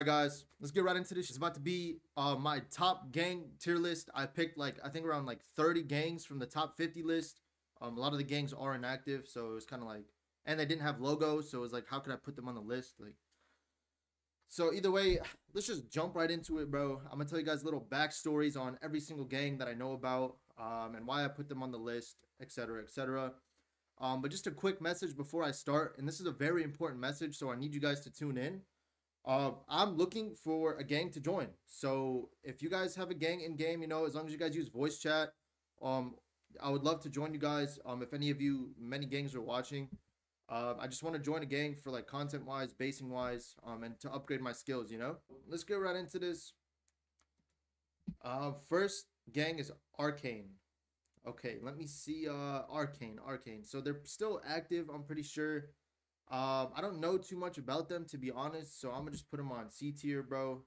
guys, let's get right into this. It's about to be my top gang tier list. I picked like I think around like 30 gangs from the top 50 list. A lot of the gangs are inactive, so it was kind of like, and they didn't have logos, so it was like, how could I put them on the list? Like, so either way, let's just jump right into it, bro. I'm gonna tell you guys little backstories on every single gang that I know about, and why I put them on the list, etc., etc. But just a quick message before I start, and this is a very important message, so I need you guys to tune in. I'm looking for a gang to join. So if you guys have a gang in game, as long as you guys use voice chat, um, I would love to join you guys. If any of you, many gangs are watching, I just want to join a gang for like content wise, basing wise, and to upgrade my skills. Let's get right into this. First gang is Arcane. Okay, let me see. Arcane. So they're still active. I'm pretty sure. I don't know too much about them, to be honest, so I'm gonna just put them on C tier, bro.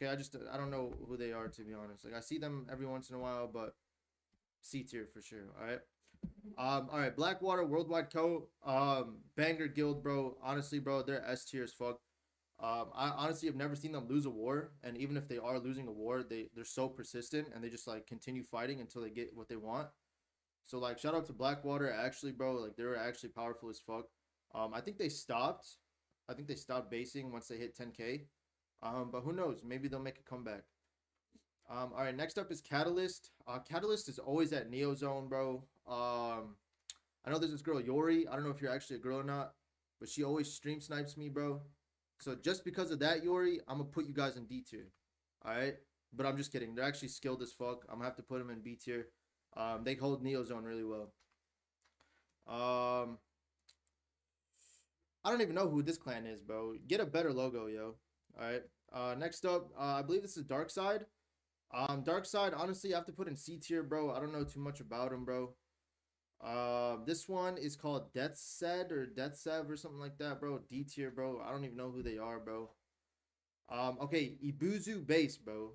Okay, I don't know who they are, to be honest. Like I see them every once in a while, but C tier for sure. All right, Blackwater Worldwide Co. Banger Guild, bro. Honestly, bro, they're S tier as fuck. I honestly have never seen them lose a war, and even if they are losing a war, they're so persistent and they just like continue fighting until they get what they want. So like shout out to Blackwater, actually, bro. Like they were actually powerful as fuck. I think they stopped. I think they stopped basing once they hit 10K. But who knows? Maybe they'll make a comeback. All right, next up is Catalyst. Catalyst is always at Neo Zone, bro. I know there's this girl Yori. I don't know if you're actually a girl or not, but she always stream snipes me, bro. So just because of that, Yori, I'm gonna put you guys in D tier. All right, but I'm just kidding. They're actually skilled as fuck. I'm gonna have to put them in B tier. They hold Neo Zone really well. I don't even know who this clan is, bro. Get a better logo, yo. All right. Next up, I believe this is Dark Side. Dark Side, honestly, I have to put in C tier, bro. I don't know too much about him, bro. This one is called Death Said or Death Sev or something like that, bro. D tier, bro. I don't even know who they are, bro. Okay, Ibuzu Base, bro.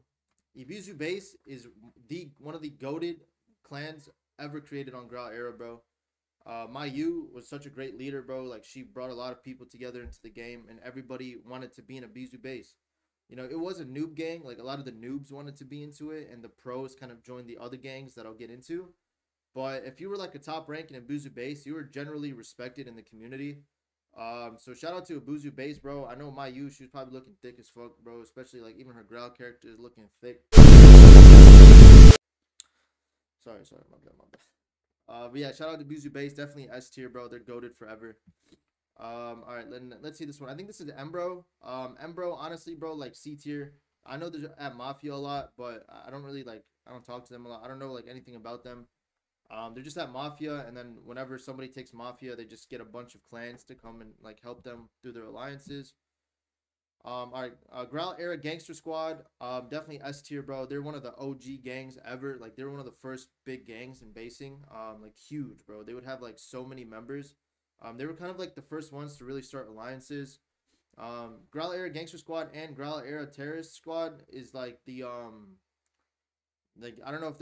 Ibuzu Base is one of the goated clans ever created on Graal era, bro. Mayu was such a great leader, bro. Like she brought a lot of people together into the game, and everybody wanted to be in a Bizu base. It was a noob gang. Like a lot of the noobs wanted to be into it, and the pros kind of joined the other gangs that I'll get into. But if you were like a top rank in a Bizu base, you were generally respected in the community. So shout out to Abuzu base, bro. I know Mayu, she was probably looking thick as fuck, bro. Especially like even her Graal character is looking thick. Sorry, my bad. But yeah, shout out to Bizu Base. Definitely S tier, bro. They're goated forever. All right, let's see this one. I think this is Embro. Embro, honestly, bro, like C tier. I know they're at Mafia a lot, but I don't really like. I don't talk to them a lot. I don't know like anything about them. They're just at Mafia, and then whenever somebody takes Mafia, they just get a bunch of clans to come and like help them through their alliances. All right, Graal era Gangster Squad, definitely S tier, bro. They're one of the OG gangs ever. Like they were one of the first big gangs in basing. Like huge, bro. They would have like so many members. They were kind of like the first ones to really start alliances. Graal era Gangster Squad and Graal era Terrorist Squad is like the like I don't know if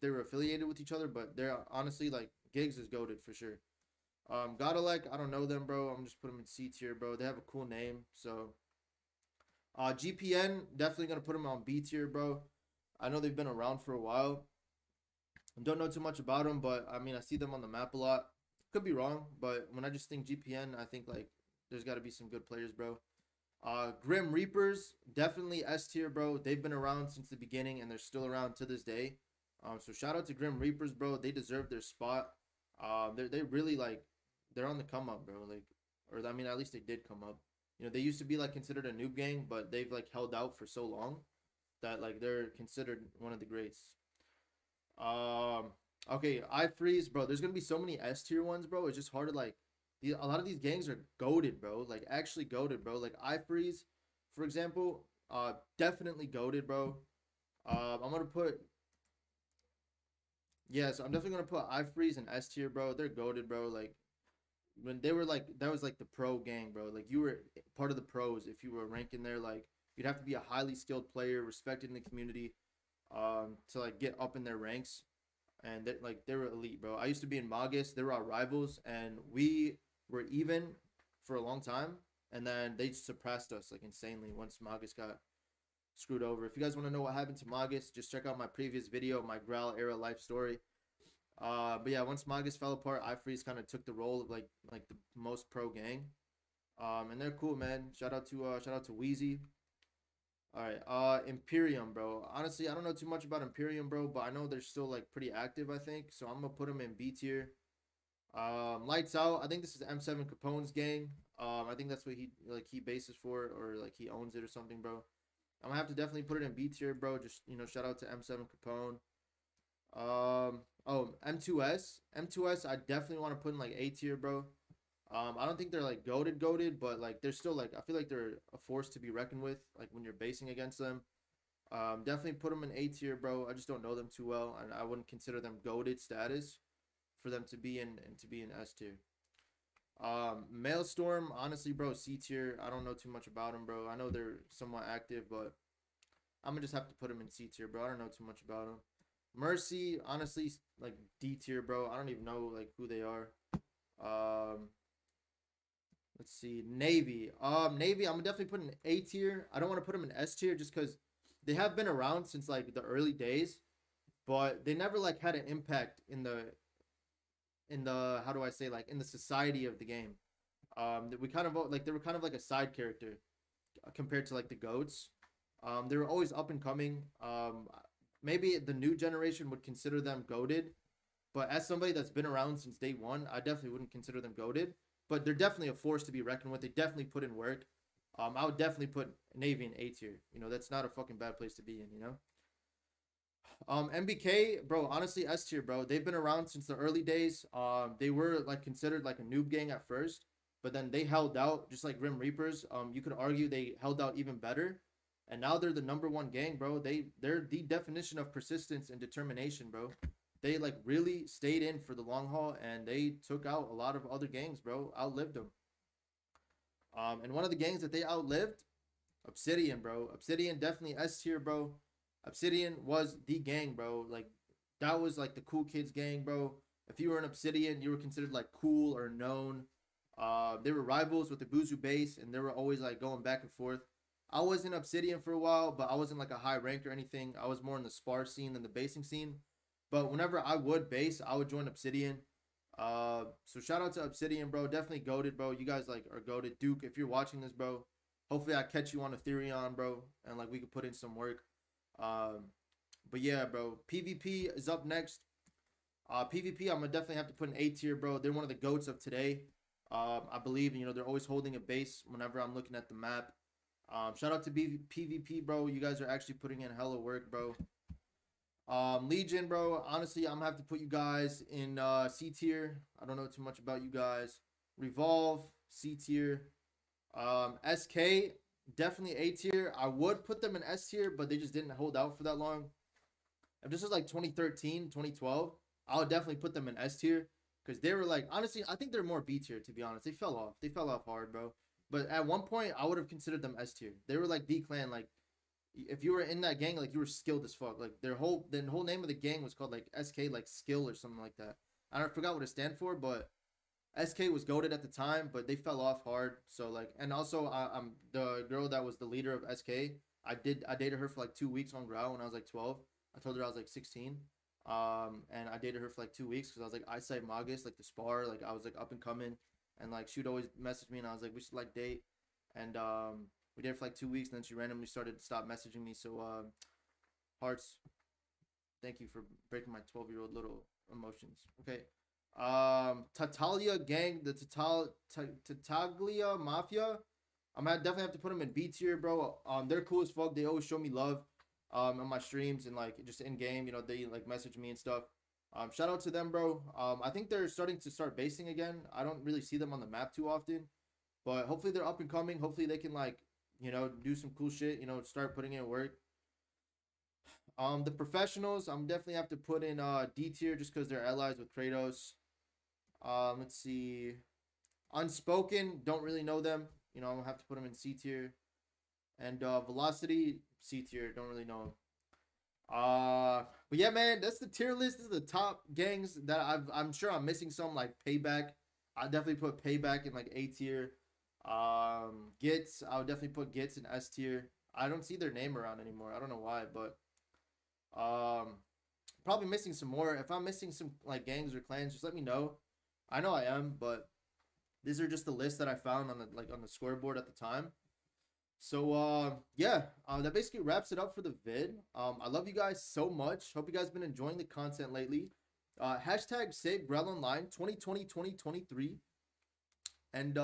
they were affiliated with each other, but they're honestly like Gigs is goated for sure. Godalek, I don't know them, bro. I'm just putting them in C tier, bro. They have a cool name, so. GPN, definitely going to put them on B tier, bro. I know they've been around for a while. Don't know too much about them, but I mean, I see them on the map a lot. Could be wrong, but when I just think GPN, I think like there's got to be some good players, bro. Grim Reapers, definitely S tier, bro. They've been around since the beginning, and they're still around to this day. So shout out to Grim Reapers, bro. They deserve their spot. They really like they're on the come up, bro. Like, or I mean, at least they did come up. They used to be like considered a noob gang, but they've like held out for so long that like they're considered one of the greats. Okay, iFreeze, bro. There's gonna be so many S tier ones, bro. It's just hard to like. A lot of these gangs are goated, bro. Like actually goated, bro. Like iFreeze, for example, definitely goated, bro. I'm gonna put. Yeah, so I'm definitely gonna put iFreeze and S tier, bro. They're goated, bro. Like when they were like that was like the pro gang, bro. Like you were part of the pros if you were ranking there. Like you'd have to be a highly skilled player, respected in the community, to like get up in their ranks. And they were elite, bro. I used to be in Magus. They were our rivals, and we were even for a long time. and then they surpassed us like insanely once Magus got screwed over. If you guys want to know what happened to Magus, just check out my previous video, my Graal era life story. But yeah, once Magus fell apart, iFreeze kind of took the role of like the most pro gang. And they're cool, man. Shout out to Wheezy. All right, Imperium, bro. Honestly, I don't know too much about Imperium, bro, but I know they're still like pretty active, I think. So I'm gonna put them in B tier. Lights Out. I think this is M7 Capone's gang. I think that's what he bases for, or like he owns it or something, bro. I'm gonna have to definitely put it in B tier, bro. Just shout out to M7 Capone. Oh, M2S. M2S, I definitely want to put in like A tier, bro. I don't think they're like goated, but like they're still like, I feel like they're a force to be reckoned with, like when you're basing against them. Definitely put them in A tier, bro. I just don't know them too well, and I wouldn't consider them goated status for them to be in S tier. Maelstrom, honestly, bro, C tier. I don't know too much about them, bro. I know they're somewhat active, but I'm gonna just have to put them in C tier, bro. I don't know too much about them. Mercy, honestly, like D tier, bro. I don't even know like who they are. Let's see, Navy. Navy, I'm definitely putting A tier. I don't want to put them in S tier just because they have been around since like the early days, but they never like had an impact in the how do I say, like in the society of the game. We kind of like, they were kind of like a side character compared to like the goats. They were always up and coming. Maybe the new generation would consider them goated, but as somebody that's been around since day one, I definitely wouldn't consider them goated. But they're definitely a force to be reckoned with. They definitely put in work. I would definitely put Navy in A tier. That's not a fucking bad place to be in. MBK, bro, honestly, S tier, bro. They've been around since the early days. They were like considered like a noob gang at first, but then they held out just like Grim Reapers. You could argue they held out even better, and now they're the #1 gang, bro. They're the definition of persistence and determination, bro. They like really stayed in for the long haul, and they took out a lot of other gangs, bro. Outlived them. And one of the gangs that they outlived, Obsidian, bro. Obsidian definitely S tier, bro. Obsidian was the gang, bro. Like that was like the cool kids gang, bro. If you were an Obsidian, you were considered like cool or known. They were rivals with the Buzu base, and they were always like going back and forth. I was in Obsidian for a while, but I wasn't like a high rank or anything. I was more in the spar scene than the basing scene. But whenever I would base, I would join Obsidian. So shout out to Obsidian, bro. Definitely goated, bro. You guys like are goated. Duke, if you're watching this, bro, hopefully I catch you on Ethereum, bro, and like we could put in some work. But yeah, bro. PvP is up next. PvP, I'm gonna definitely have to put an A tier, bro. They're one of the goats of today. I believe, they're always holding a base whenever I'm looking at the map. Shout out to PvP, bro. You guys are actually putting in hella work, bro. Legion, bro. Honestly, I'm gonna have to put you guys in C tier. I don't know too much about you guys. Revolve, C tier. SK, definitely A tier. I would put them in S tier, but they just didn't hold out for that long. If this was like 2013, 2012, I would definitely put them in S tier. Because they were like, honestly, I think they're more B tier, to be honest. They fell off. They fell off hard, bro. But at one point, I would have considered them S tier. They were like the clan. Like, if you were in that gang, like, you were skilled as fuck. Like, the whole name of the gang was called, like, SK, like, skill or something like that. I forgot what it stand for, but SK was goated at the time, but they fell off hard. So, like, and also, I'm the girl that was the leader of SK. I dated her for, like, 2 weeks on Graal when I was, like, 12. I told her I was, like, 16. And I dated her for like 2 weeks because I was like iSight Magus, like the spar, like I was like up and coming, and like she'd always message me, and I was like, we should like date, and we dated for like 2 weeks, and then she randomly started to stop messaging me. So hearts, thank you for breaking my 12-year-old little emotions. Okay. Tatalia gang, the Tataglia Mafia. I'm gonna definitely have to put them in B tier, bro. They're cool as fuck. They always show me love on my streams and like just in game, they like message me and stuff. Shout out to them, bro. I think they're starting to start basing again. I don't really see them on the map too often, but hopefully they're up and coming. Hopefully they can like do some cool shit, start putting in work. The professionals, I'm definitely have to put in D tier just because they're allies with Kratos. Let's see, Unspoken, don't really know them. I'm gonna have to put them in C tier. And Velocity, C tier, don't really know him. But yeah, man, that's the tier list. This is the top gangs that I'm sure I'm missing some, like Payback. I definitely put Payback in like A tier. Gits, I would definitely put Gits in S tier. I don't see their name around anymore. I don't know why, but probably missing some more. If I'm missing some like gangs or clans, just let me know. I know I am, but these are just the lists that I found on the on the scoreboard at the time. So yeah, that basically wraps it up for the vid. I love you guys so much. Hope you guys been enjoying the content lately. Hashtag save Graal Online 2020 2023. And